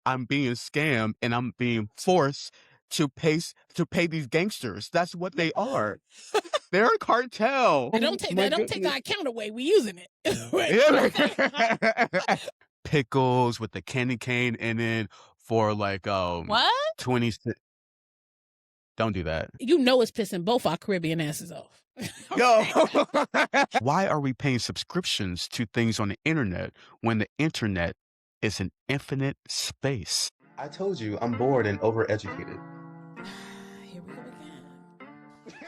I'm being scammed and I'm being forced to pay these gangsters. That's what they are. They're a cartel. They don't take our account away. We using it. Right? Pickles with the candy cane in it for like What? 20. Don't do that. You know it's pissing both our Caribbean asses off. Yo. Why are we paying subscriptions to things on the internet when the internet is an infinite space? I told you I'm bored and overeducated. Here we go again.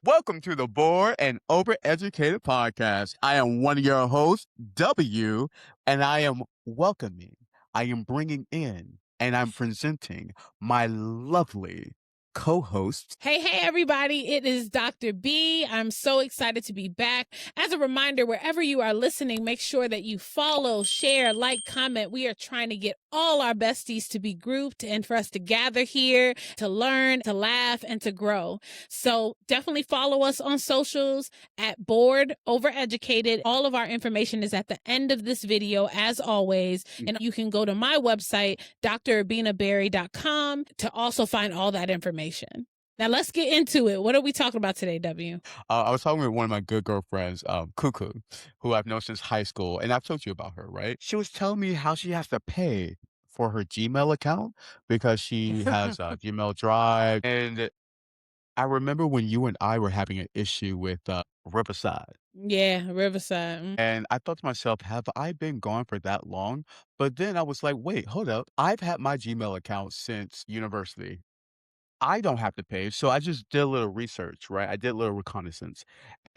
Welcome to the Bored and Overeducated Podcast. I am one of your hosts, W, and I am welcoming, I am bringing in, and I'm presenting my lovely co-host. Hey, everybody. It is Dr. B. I'm so excited to be back. As a reminder, wherever you are listening, make sure that you follow, share, like, comment. We are trying to get all our besties to be grouped and for us to gather here to learn, to laugh, and to grow. So definitely follow us on socials at Bored Overeducated. All of our information is at the end of this video, as always. And you can go to my website, drabenaberry.com, to also find all that information. Now let's get into it. What are we talking about today, W? I was talking with one of my good girlfriends, Cuckoo, who I've known since high school, and I've told you about her, right? She was telling me how she has to pay for her Gmail account because she has a Gmail Drive. And I remember when you and I were having an issue with Riverside. Yeah, Riverside. And I thought to myself, have I been gone for that long? But then I was like, wait, hold up. I've had my Gmail account since university. I don't have to pay. So I just did a little research, right? I did a little reconnaissance.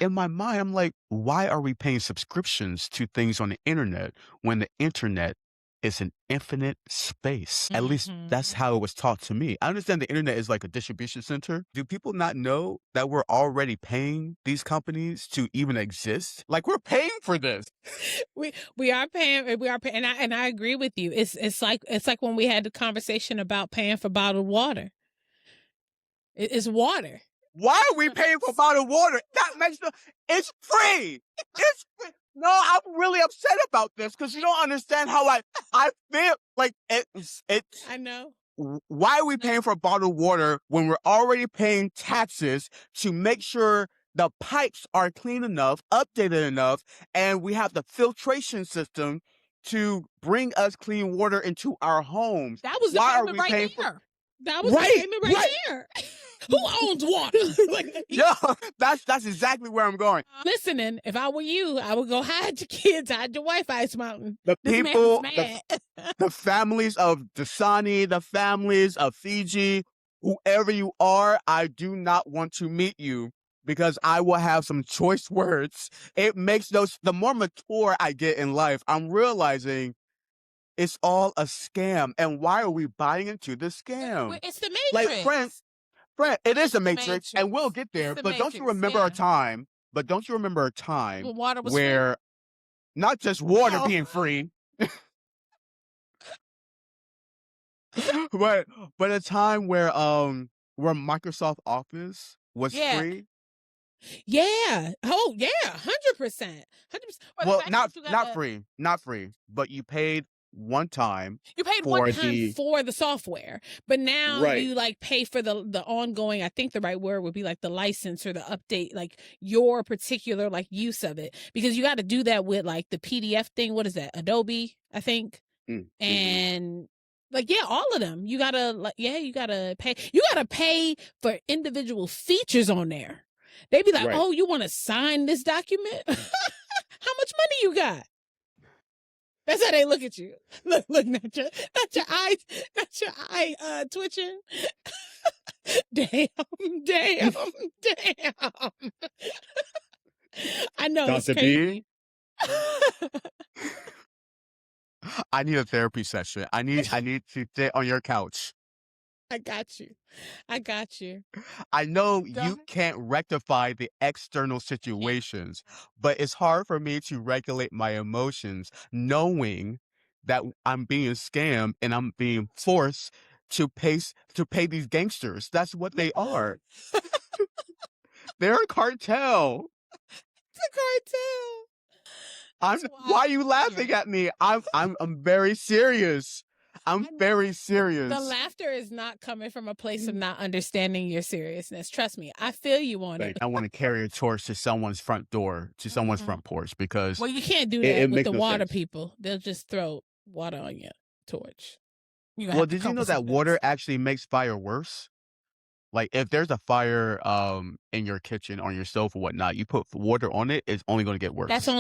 In my mind, I'm like, why are we paying subscriptions to things on the internet when the internet is an infinite space? At least that's how it was taught to me. I understand the internet is like a distribution center. Do people not know that we're already paying these companies to even exist? Like, we're paying for this. We are paying, and I agree with you. It's like when we had the conversation about paying for bottled water. It's water. Why are we paying for bottled water? That makes it's free. It's free. No, I'm really upset about this because you don't understand how I feel. Like it's. I know. Why are we paying for bottled water when we're already paying taxes to make sure the pipes are clean enough, updated enough, and we have the filtration system to bring us clean water into our homes? That was the payment right there. That was the payment right there. Who owns water? Yeah, that's exactly where I'm going. Listening, if I were you, I would go hide your kids, hide your wife, Ice Mountain. The people, the families of Dasani, the families of Fiji, whoever you are, I do not want to meet you because I will have some choice words. It makes the more mature I get in life, I'm realizing it's all a scam. And why are we buying into the scam? It's the Matrix. Like, friend, it is a matrix, and we'll get there. But don't you remember a time? But don't you remember a time where not just water being free, but a time where Microsoft Office was free? Yeah. Oh yeah, 100%. 100%. Well, not free, but you paid one time. You paid one time for the software, but now you like pay for the ongoing. I think the right word would be like the license or the update, like your particular like use of it, because you got to do that with like the PDF thing. What is that? Adobe, I think. And like, yeah, all of them. You gotta you gotta pay. You gotta pay for individual features on there. They be like, oh, you want to sign this document? How much money you got? That's how they look at you. Look, not your eye twitching. Damn. I know. Dr. B. I need a therapy session. I need to sit on your couch. I got you. I know you can't rectify the external situations, but it's hard for me to regulate my emotions knowing that I'm being scammed and I'm being forced to pay these gangsters. That's what they are. They're a cartel. It's a cartel. Why are you laughing at me? I'm very serious. I'm very The serious. laughter is not coming from a place of not understanding your seriousness. Trust me, I feel you on it. I want to carry a torch to someone's front door, to someone's front porch, because Well, you can't do it that with makes the no water sense. people. They'll just throw water on your torch. You Well, have to did you come know with some that water sense. actually makes fire worse? Like, if there's a fire, in your kitchen, on your stove or whatnot, you put water on it, it's only gonna get That's worse.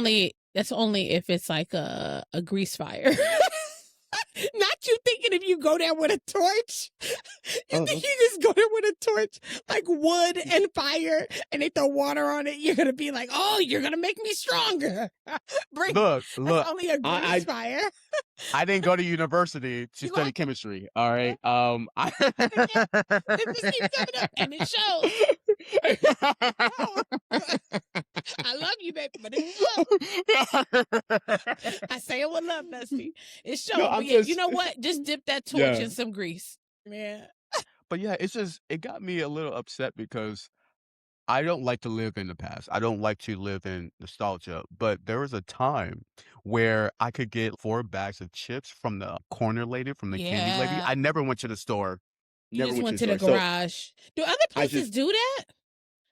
only if it's like a grease fire. Not you thinking if you go there with a torch. You think you just go there with a torch, like wood and fire, and they throw water on it, you're gonna be like, oh, you're gonna make me stronger. Look, That's only a grease fire. I didn't go to university to You study are- chemistry, all right? It just keeps coming up, and it shows. I love you, baby, but it shows. I say it with love, bestie. It shows. No, But yeah, you know what? Just dip that torch in some grease. Yeah. But yeah, it got me a little upset because I don't like to live in the past. I don't like to live in nostalgia, but there was a time where I could get 4 bags of chips from the corner lady, from the candy lady. Yeah. I never went to the store. You Never just went went to the store. So garage. Do other I places just do that?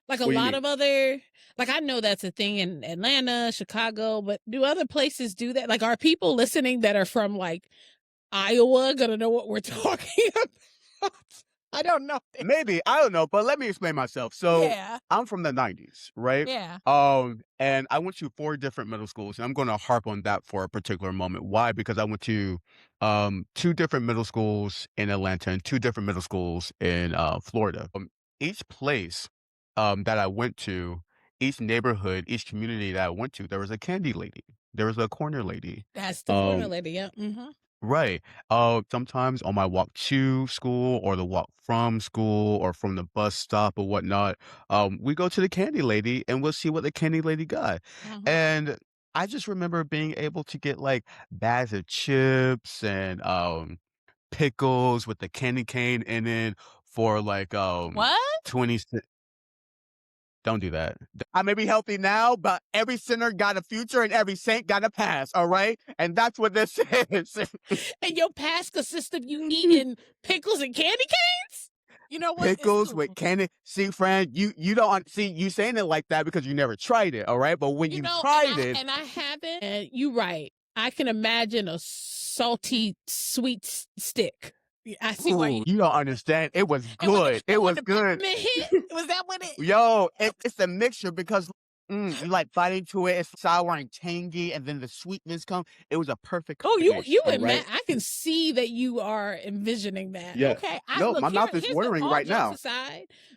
Like a What do you lot mean? of other, like I know that's a thing in Atlanta, Chicago, but do other places do that? Like, are people listening that are from like Iowa gonna know what we're talking about? I don't know. Maybe, I don't know, but let me explain myself. So, Yeah. I'm from the '90s, right? Yeah. And I went to 4 different middle schools, and I'm gonna harp on that for a particular moment. Why? Because I went to, 2 different middle schools in Atlanta and 2 different middle schools in, Florida. Each place, that I went to, each neighborhood, each community that I went to, there was a candy lady. There was a corner lady. That's the corner lady. Yeah. Mm-hmm. Right. Sometimes on my walk to school or the walk from school or from the bus stop or whatnot, we go to the candy lady and we'll see what the candy lady got. And I just remember being able to get like bags of chips and pickles with the candy cane in it for like What? 20 cents. Don't do that. I may be healthy now, but every sinner got a future and every saint got a past, all right? And that's what this is. And your past consists of you eating pickles and candy canes? You know what? Pickles with candy. See, friend, you don't see you saying it like that because you never tried it, all right? But when you tried it, and I haven't. And you right. I can imagine a salty, sweet stick. I see why you don't understand. It was good. It was good. Was that what it? Yo, it's a mixture because you like bite into it. It's sour and tangy, and then the sweetness comes. It was a perfect. Oh, you right? I can see that you are envisioning that. Yeah. Okay. My mouth is watering right now.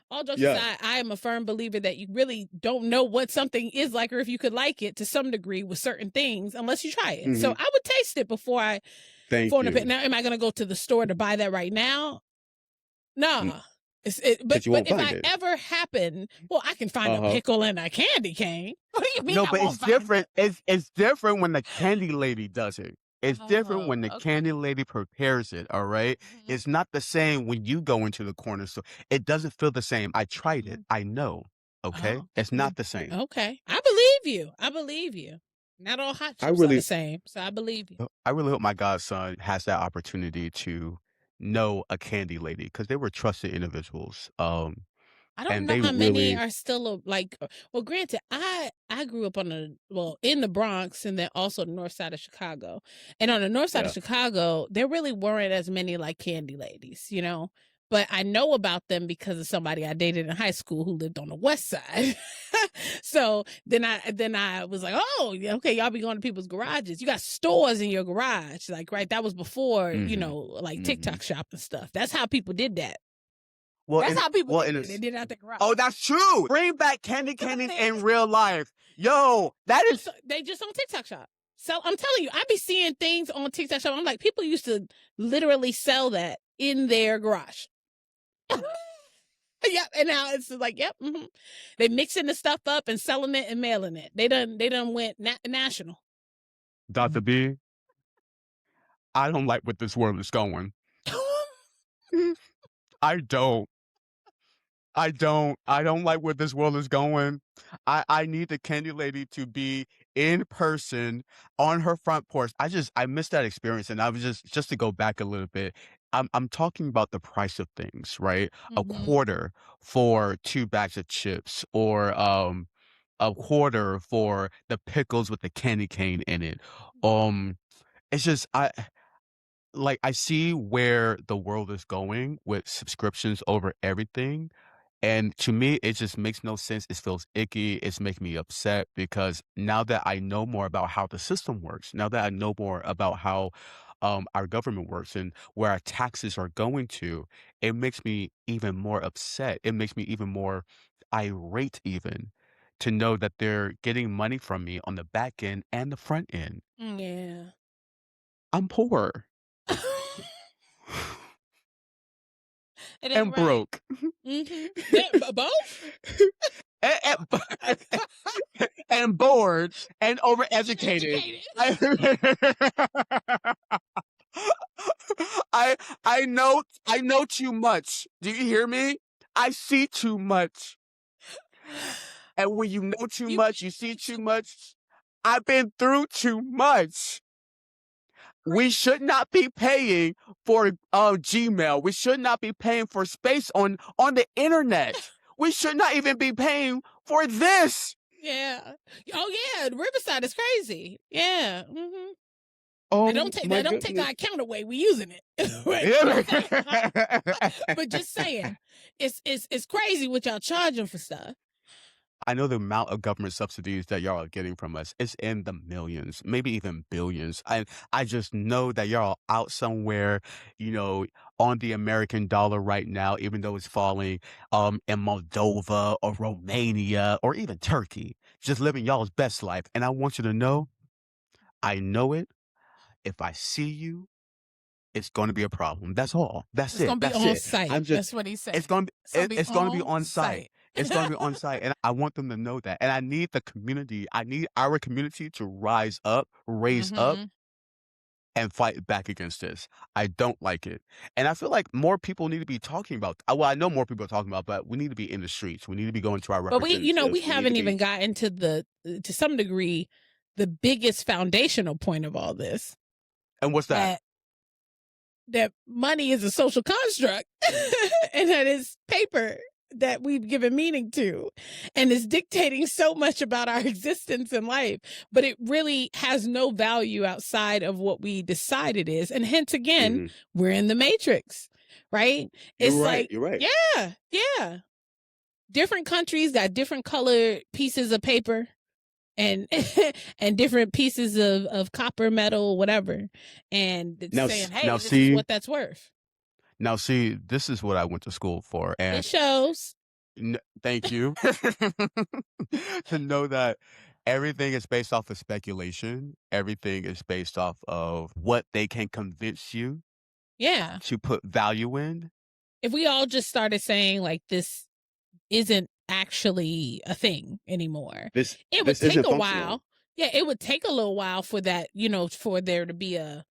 All jokes aside, I am a firm believer that you really don't know what something is like or if you could like it to some degree with certain things unless you try it. So I would taste it before I. Thank you. Now, am I going to go to the store to buy that right now? No. But if I ever happen, well, I can find a pickle and a candy cane. What do you mean? No, but it's different. It's different when the candy lady does it. It's different when the candy lady prepares it, all right? It's not the same when you go into the corner store. It doesn't feel the same. I tried it. I know, okay? It's not the same. Okay. I believe you. Not all hot chips are the same, so I believe you. I really hope my godson has that opportunity to know a candy lady because they were trusted individuals. I don't know how many are still like. Well, granted, I grew up in the Bronx and then also the north side of Chicago. And on the north side of Chicago, there really weren't as many like candy ladies, you know. But I know about them because of somebody I dated in high school who lived on the west side. So then I was like, oh, okay, y'all be going to people's garages. You got stores in your garage, like right. That was before you know, like TikTok shop and stuff. That's how people did that. Well, that's how people did it. They did it out the garage. Oh, that's true. Bring back candy canes in real life. Yo, that is. They just on TikTok shop. So I'm telling you, I be seeing things on TikTok shop. I'm like, people used to literally sell that in their garage. Yep, and now it's like, yep, they mixing the stuff up and selling it and mailing it. They done went national. Dr. B, I don't like where this world is going. I don't like where this world is going. I need the candy lady to be in person on her front porch. I missed that experience, and I was just to go back a little bit, I'm talking about the price of things, right? A Mhm. quarter for 2 bags of chips or, a quarter for the pickles with the candy cane in it. It's just I see where the world is going with subscriptions over everything, and to me, it just makes no sense. It feels icky. It's making me upset because now that I know more about how the system works, now that I know more about how our government works and where our taxes are going to, it makes me even more upset. It makes me even more irate, even to know that they're getting money from me on the back end and the front end. Yeah. I'm poor It ain't and right. broke Yeah, both? and, and bored and overeducated. Educated. I I know too much. Do you hear me? I see too much. And when you know too You've much, been you see through too too much. I've been through too much. We much. should not be paying for Gmail. We should not be paying for space on the internet. We should not even be paying for this. Yeah. Oh yeah, Riverside is crazy. Yeah. Oh my That don't take our goodness. account away. We using it. Right. But just saying, it's crazy what y'all charging for stuff. I know the amount of government subsidies that y'all are getting from us is in the millions, maybe even billions. I just know that y'all are out somewhere, on the American dollar right now, even though it's falling, in Moldova or Romania or even Turkey, just living y'all's best life. And I want you to know, I know it. If I see you, it's going to be a problem. That's all. That's It's it. gonna be That's on it. site. I'm just That's what he it's said. going to be It's gonna be it's going to be on on site. site. It's going to be on site, and I want them to know that. And I need the community. I need our community to rise up, raise up, hmm and fight back against this. I don't like it, and I feel like more people need to be talking about. Well, I know more people are talking about, but we need to be in the streets. We need to be going to our But we representatives. We need to haven't be. even gotten to some degree, the biggest foundational point of all this, And what's that? that that money is a social construct and that is paper that we've given meaning to and is dictating so much about our existence in life, but it really has no value outside of what we decide it is. And hence again, Hmm. we're in the matrix, right? You're It's right. like, You're right. yeah. Different countries got different colored pieces of paper and and different pieces of copper, metal, whatever. And it's Now, saying, now hey, this is see, what that's worth. now see, this is what I went to school for, It and shows. Thank you. To know that everything is based off of speculation, everything is based off of what they can convince you Yeah. to put value in. If we all just started saying like this isn't actually a thing anymore, it would This take isn't a functional. while. Yeah, it would take a little while for that, for there to be a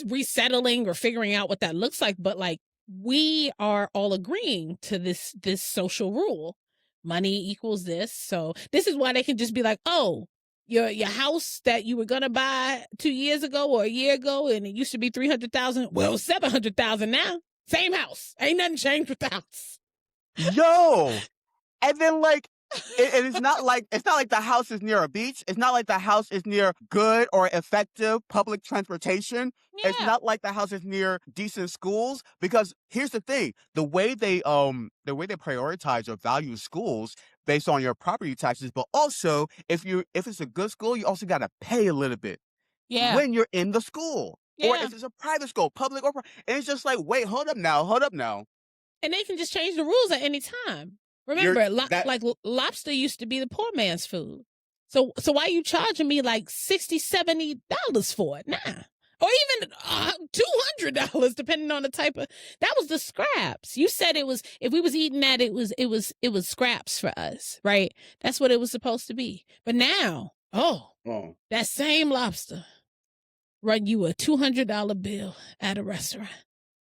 resettling or figuring out what that looks like. But like we are all agreeing to this social rule. Money equals this. So this is why they can just be like, oh, your house that you were gonna buy 2 years ago or a year ago, and it used to be 300,000. Well, 700,000 now. Same house. Ain't nothing changed with the house. Yo, and then it's not like the house is near a beach. It's not like the house is near good or effective public transportation. It's Yeah. not like the house is near decent schools. Because here's the thing: the way they prioritize or value schools based on your property taxes, but also if it's a good school, you also got to pay a little bit Yeah. when you're in the school. Or Yeah. if it's a private school, public and it's just like, wait, hold up now. And they can just change the rules at any time. You're Remember, that like lobster used to be the poor man's food. So why are you charging me like $60-$70 for it? Nah. Or even $200, depending on the type of. That was the scraps. You said it was, if we was eating that, it was scraps for us, right? That's what it was supposed to be. But now, oh. that same lobster run you a $200 bill at a restaurant.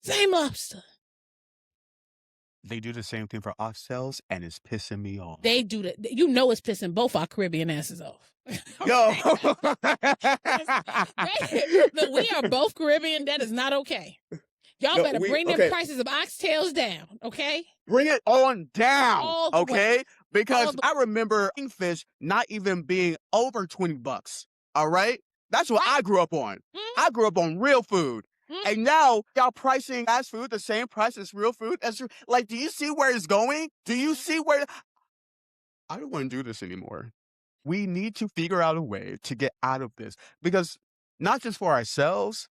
Same lobster. They do the same thing for oxtails, and it's pissing me off. They do that. You know it's pissing both our Caribbean asses off. Yo! Look, we are both Caribbean. That is not okay. Y'all better bring them prices of oxtails down, okay? Bring it on down, okay? Because I remember fish not even being over $20, all right? That's what I grew up on. I grew up on real food. And now y'all pricing fast food the same price as real food. Like, do you see where it's going? Do you see where? I don't want to do this anymore. We need to figure out a way to get out of this, because not just for ourselves,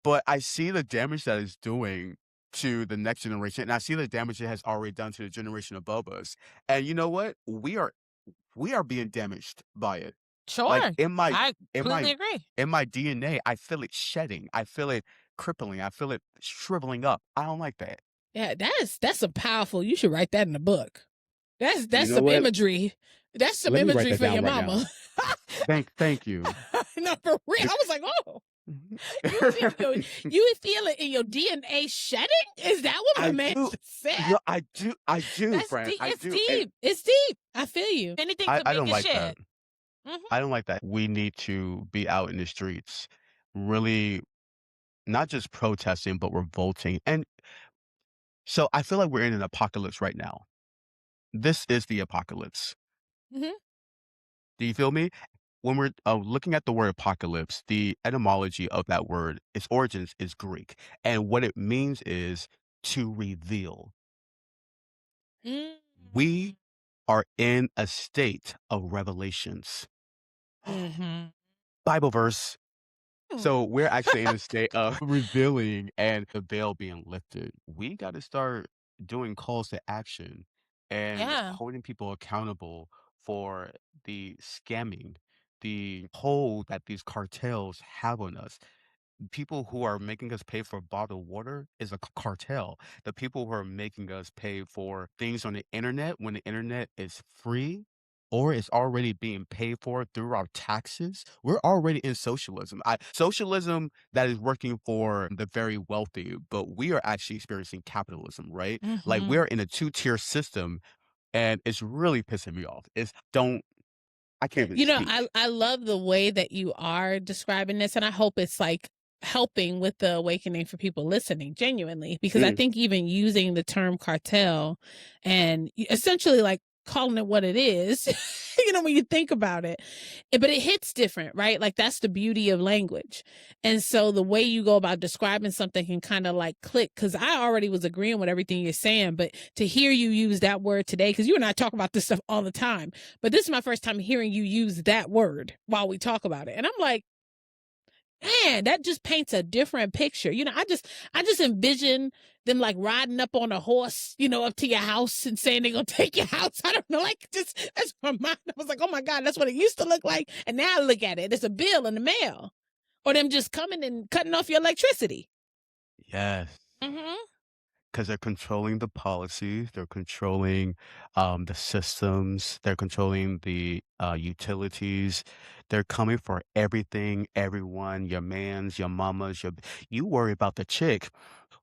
but I see the damage that it's doing to the next generation, and I see the damage it has already done to the generation above us. And you know what? We are being damaged by it. Sure. Like I completely agree. In my DNA, I feel it shedding. I feel it crippling. I feel it shriveling up. I don't like that. Yeah, that's a powerful. You should write that in a book. That's some imagery. That's some imagery for your mama. Thank you. No, for real. I was like, oh. You feel it in your DNA shedding? Is that what my man said? No, I do, friend. It's deep. It's deep. I feel you. Anything to I don't make like it shed. that. I don't like that. We need to be out in the streets, really, not just protesting, but revolting. And so I feel like we're in an apocalypse right now. This is the apocalypse. Mm-hmm. Do you feel me? When we're looking at the word apocalypse, the etymology of that word, its origins is Greek. And what it means is to reveal. We are in a state of revelations. Bible verse. So we're actually in a state of revealing and the veil being lifted. We got to start doing calls to action and holding people accountable for the scamming, the hold that these cartels have on us. People who are making us pay for bottled water is a cartel. The people who are making us pay for things on the internet when the internet is free or is already being paid for through our taxes, we're already in socialism. Socialism that is working for the very wealthy, but we are actually experiencing capitalism, right? Like, we're in a two-tier system, and it's really pissing me off. I can't even speak. I love the way that you are describing this, and I hope it's like helping with the awakening for people listening, genuinely, because I think even using the term cartel and essentially like calling it what it is, when you think about it, but it hits different, right? Like, that's the beauty of language. And so the way you go about describing something can kind of like click, because I already was agreeing with everything you're saying, but to hear you use that word today, because you and I talk about this stuff all the time, but this is my first time hearing you use that word while we talk about it. And I'm like, man, that just paints a different picture. I just envision them like riding up on a horse, up to your house and saying they're going to take your house. I don't know. Like, just, that's my mind. I was like, oh my God, that's what it used to look like. And now look at it. There's a bill in the mail, or them just coming and cutting off your electricity. Yes. Because they're controlling the policies, they're controlling the systems, they're controlling the utilities. They're coming for everything, everyone, your mans, your mamas. You worry about the chick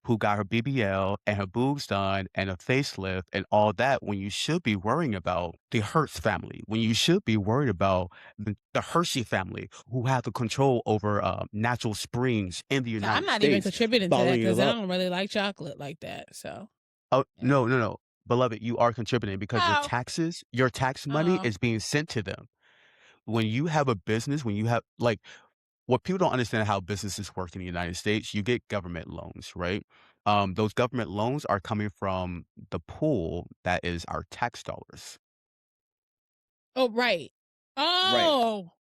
who got her BBL and her boobs done and a facelift and all that, when you should be worrying about the Hertz family, when you should be worried about the Hershey family, who have the control over natural springs in the United States. I'm not even contributing to that, because I don't really like chocolate like that. So. Oh, no. Beloved, you are contributing, because your tax money is being sent to them. When you have a business, when you have, like, what people don't understand how businesses work in the United States, you get government loans, right? Those government loans are coming from the pool that is our tax dollars. Oh, right. Oh. Right.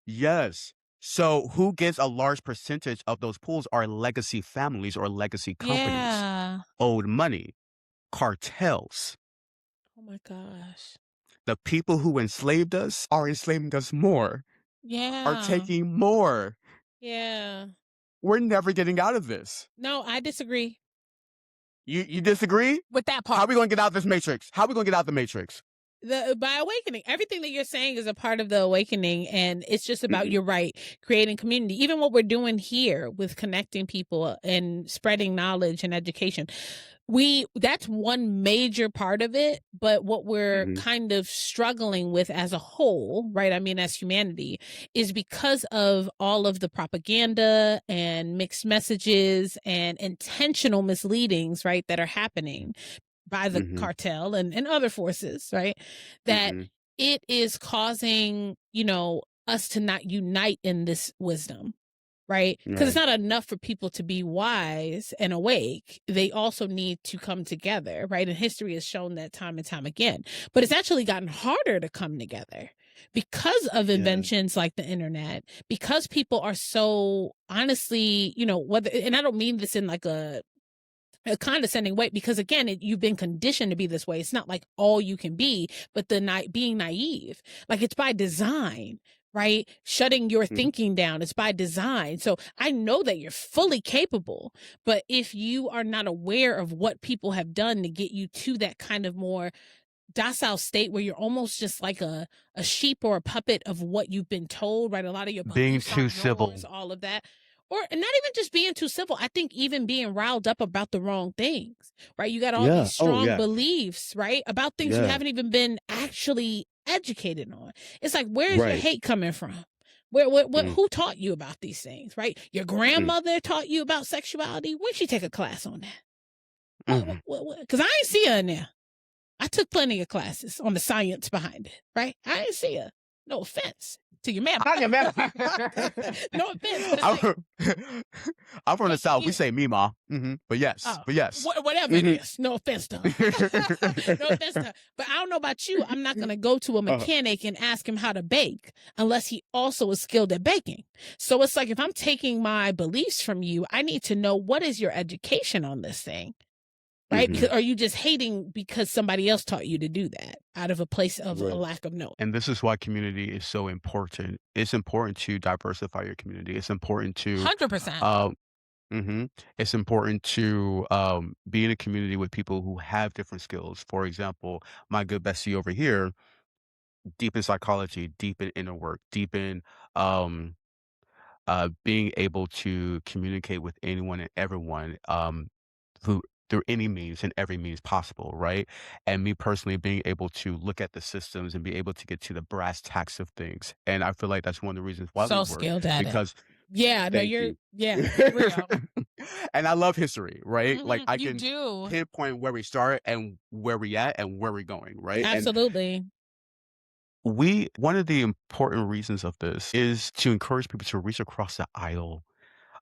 Yes. So who gets a large percentage of those pools are legacy families or legacy companies. Old money. Cartels. Oh my gosh. The people who enslaved us are enslaving us more. Are taking more. We're never getting out of this. No, I disagree. You disagree? With that part. How are we going to get out of this matrix? How are we going to get out of the matrix? by awakening. Everything that you're saying is a part of the awakening, and it's just about, Mhm. you're right, creating community. Even what we're doing here with connecting people and spreading knowledge and education, that's one major part of it. But what we're Mhm. kind of struggling with as a whole, right, I mean, as humanity, is because of all of the propaganda and mixed messages and intentional misleadings, right, that are happening by the Mhm. cartel and other forces, right? That Mhm. it is causing, us to not unite in this wisdom, right? Because it's Right. not enough for people to be wise and awake. They also need to come together, right? And history has shown that time and time again. But it's actually gotten harder to come together because of Yeah. inventions like the internet, because people are so honestly, whether, and I don't mean this in like a condescending way, because again, you've been conditioned to be this way. It's not like all you can be, but being naive, like it's by design, right? Shutting your Mhm. thinking down, it's by design. So I know that you're fully capable, but if you are not aware of what people have done to get you to that kind of more docile state where you're almost just like a sheep or a puppet of what you've been told, right? A lot of your Being beliefs too aren't civil. yours, all of that. Or and not even just being too simple. I think even being riled up about the wrong things, right? You got all Yeah. these Oh, strong yeah. beliefs, right? About things you Yeah. haven't even been actually educated on. It's like, where's your Right. hate coming from? Where Mm. who taught you about these things, right? Your Mm. grandmother taught you about sexuality. When she take a class on that? Mhm. What? Because I ain't see her in there. I took plenty of classes on the science behind it, right? I didn't see her. No offense to your mama. I remember. No offense, but it's I'm like, from I'm from the South. We you, say "Mima," but yes, oh, but yes. whatever it Mhm. is. No offense to her. No offense to her. But I don't know about you. I'm not going to go to a Uh, mechanic and ask him how to bake unless he also is skilled at baking. So it's like, if I'm taking my beliefs from you, I need to know, what is your education on this thing? Right? Because mhm. are you just hating because somebody else taught you to do that out of a place of a Right. lack of knowing? And this is why community is so important. It's important to diversify your community. It's important to, 100%. um, it's important to be in a community with people who have different skills. For example, my good bestie over here, deep in psychology, deep in inner work, deep in um, being able to communicate with anyone and everyone through through any means and every means possible, right? And me personally being able to look at the systems and be able to get to the brass tacks of things. And I feel like that's one of the reasons why we So work skilled at it. because Yeah, no, thank you. for real. And I love history, right? Like I You can do. pinpoint where we start and where we at and where we're going, right? And Absolutely. we one of the important reasons of this is to encourage people to reach across the aisle,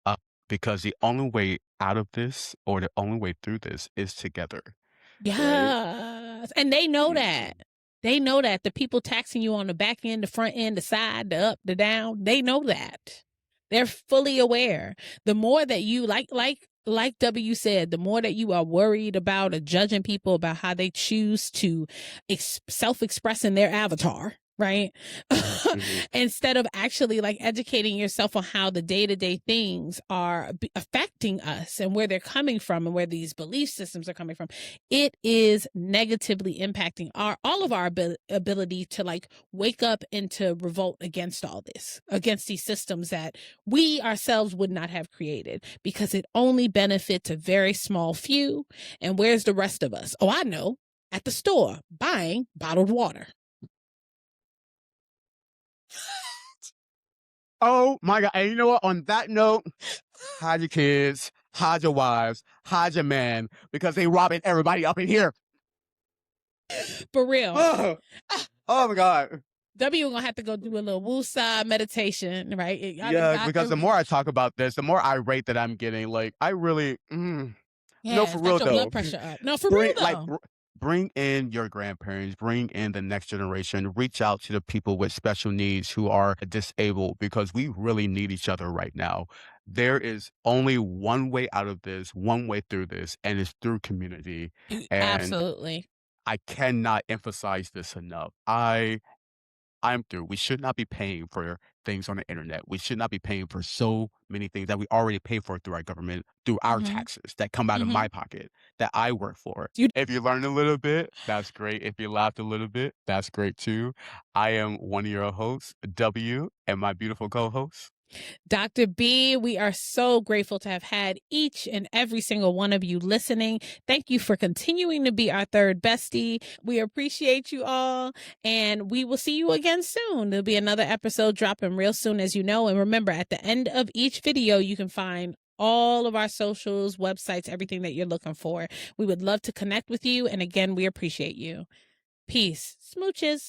uh, because the only way out of this or the only way through this is together, right? Yes. And they know that. Mhm. They know that. The people taxing you on the back end, the front end, the side, the up, the down, they know that. They're fully aware. The more that you like W said, the more that you are worried about or judging people about how they choose to self-express in their avatar, right? Mhm. Instead of actually like educating yourself on how the day-to-day things are affecting us and where they're coming from and where these belief systems are coming from, it is negatively impacting all of our ability to like wake up and to revolt against all this, against these systems that we ourselves would not have created, because it only benefits a very small few. And where's the rest of us? Oh, I know, at the store buying bottled water. Oh my god, and you know what? On that note, hide your kids, hide your wives, hide your man, because they robbing everybody up in here. For real. Oh, oh my god. W gonna have to go do a little woosah meditation, right? Yeah, because the more I talk about this, the more irate that I'm getting. Like, I really, no, Yeah, for it's got real your blood though. pressure up. No, for real Bring like though. bring in your grandparents, bring in the next generation, reach out to the people with special needs who are disabled, because we really need each other right now. There is only one way out of this, one way through this, and it's through community. And Absolutely. I cannot emphasize this enough. I'm through. We should not be paying for things on the internet. We should not be paying for so many things that we already pay for through our government, through our Mm-hmm. taxes that come out of Mm-hmm. my pocket, that I work for. You If you learned a little bit, that's great. If you laughed a little bit, that's great too. I am one of your hosts, W, and my beautiful co-host. Dr. B, we are so grateful to have had each and every single one of you listening. Thank you for continuing to be our third bestie. We appreciate you all, and we will see you again soon. There'll be another episode dropping real soon, as you know. And remember, at the end of each video, you can find all of our socials, websites, everything that you're looking for. We would love to connect with you. And again, we appreciate you. Peace. Smooches.